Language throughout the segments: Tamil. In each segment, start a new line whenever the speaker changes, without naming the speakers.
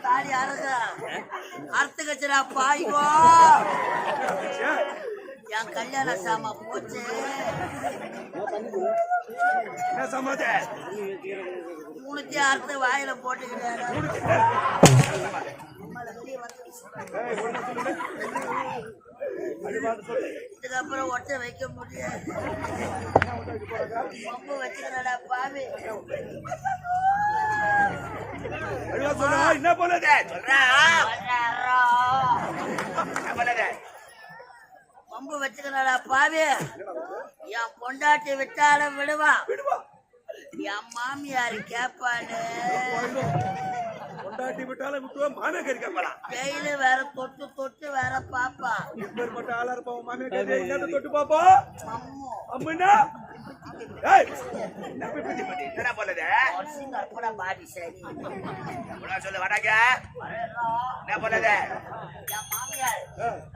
தாலி அறுத்து கச்சுடா பாய்வோ என் கல்யாண சாமா போச்சு. மூணுத்தி அறுத்து வாயில போட்டுக்கிட்டேன். இதுக்கப்புறம் ஒட்ட வைக்க முடியாது. ரொம்ப வச்சுக்கிறடா பாவி.
என்ன போனது
பம்பு வச்சுக்கிறடா பாவி. என் பொண்டாட்டி விட்டாலும் விடுவா. என் மாமியாரு கேப்பானு
பொண்டாட்டி விட்டாலும் விட்டுவா. மாமியா கறி கேட்பாளா?
டெய்லி வேற தொட்டு தொட்டு வேற பாப்பா.
இப்பேற்பட்ட ஆளா இருப்போம். மாமியா கறி என்ன தொட்டு பாப்பா?
அம்மு
அம்முன்னா என்ன போனது
பாடி சரி
சொல்லு வடாங்க. என்ன போனது?
என் மாமியார்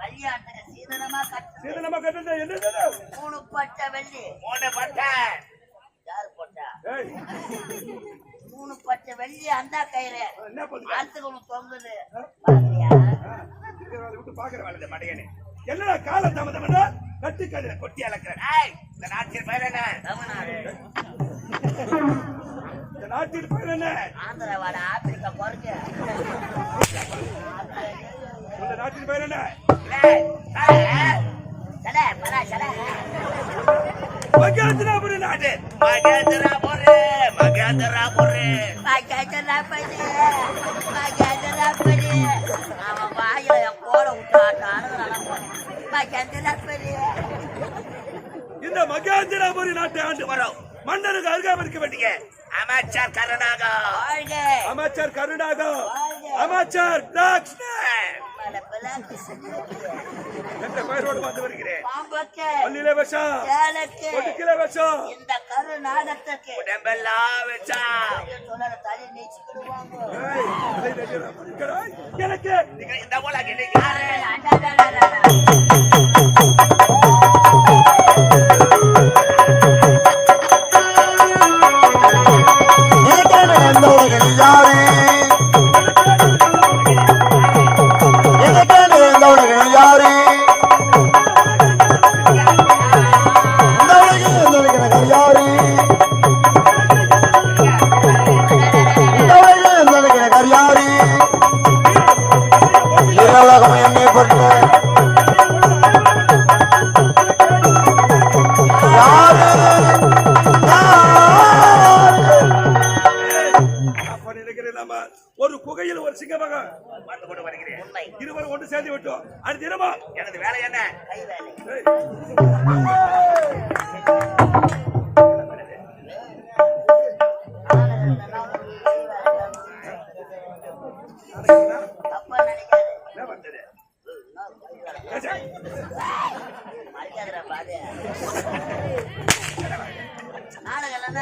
கல்யாணத்துக்கு சீதனமா
சீதனமா கட்டுறது என்ன?
3 பட்டை வெள்ளி.
3 பட்டை
யாரு போட்டா? 3 பட்டை வெள்ளி அந்த கையில ஆத்துக்கு தொங்குது.
விட்டு பாக்குற வேலை மடையனே. என்னடா கால தாமதம் கட்டு கல்ல கொட்டி அளக்கிறேன். இந்த நாட்டின் பேர் என்ன?
தமிழ்நாடு.
இந்த நாட்டின் பேர் என்ன?
ஆந்திராவாட ஆப்பிரிக்கா போறீங்க.
இந்த நாட்டின் பேர் என்ன? மகேந்திராபுரி நாடு.
மகேந்திராபுரி மகேந்திராபுரி மகேந்திராபுரி மகேந்திராபுரி. அவன் வாயில கோல விட்டாட்டான மகேந்திராபுரி.
இந்த மகேந்திராபுரி நாட்டை ஆண்டு வரோம் மன்னருக்கு அருகாமல் இருக்க வேண்டிய அமைச்சர் கருணாகா. அமைச்சர் கருணாகா. அமைச்சர் என்ற பெயரோடு வந்து வருகிறேன். பள்ளியில விஷம், ஒடுக்கில விஷம்,
இந்த கருநாடகத்துக்கு
உடம்பெல்லாம் வச்சா
தலை நீச்சிக்கிடுவாங்க.
எனக்கு இந்த போல ஒரு குகையில் ஒரு சிங்கமாக வந்து கொண்டு வருகிறேன். இருவரும் ஒன்று சேர்ந்து விட்டோம். அது தினமா எனது வேலை என்ன?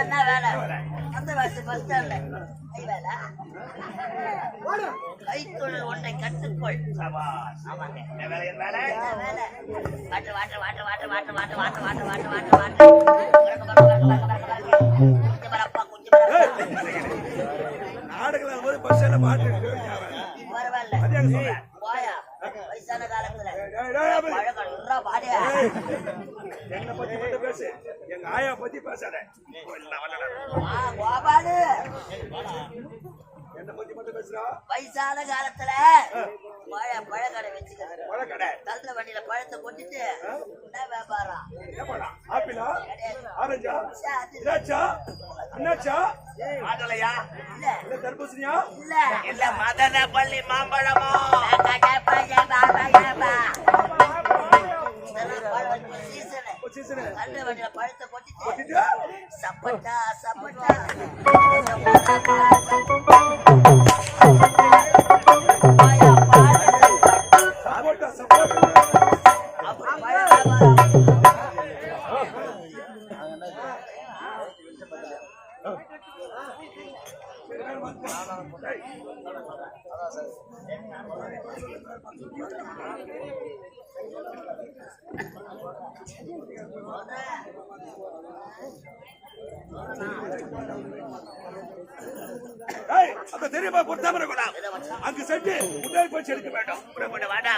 என்ன வேலை? அந்த பஸ் ஸ்டாண்ட்ல கைத்தொழில் ஒன்றை கற்றுக்கொள்.
நாடுகள் போது பஸ் ஸ்டாண்ட்ல பாட்டு
பரவாயில்ல வயசான காலத்துல
என்ன பத்தி மட்டும் பேசு. எங்க ஆயா பத்தி பேசாத. என்ன பத்தி மட்டும் பேசுறா?
வயசான காலத்துல பழக்கடை வச்சுக்க.
பழக்கடை
தள்ள வண்டியில பழத்தை கொட்டிட்டு என்ன வியாபாரம்?
ஆப்பிளா, ஆரஞ்சா, திராட்சா, அன்னாச்சா, மாதுளையா, இல்ல தர்பூசணியா,
இல்ல மதனப்பள்ளி மாம்பழமோ? பழத்தை கொட்டிட்டு சப்பட்டா சப்பட்டா
அந்த தெரியுமா பொறுத்தாமரை கூட அங்கு சென்று முன்னாடி போய் எடுக்க வேண்டும். வாடா.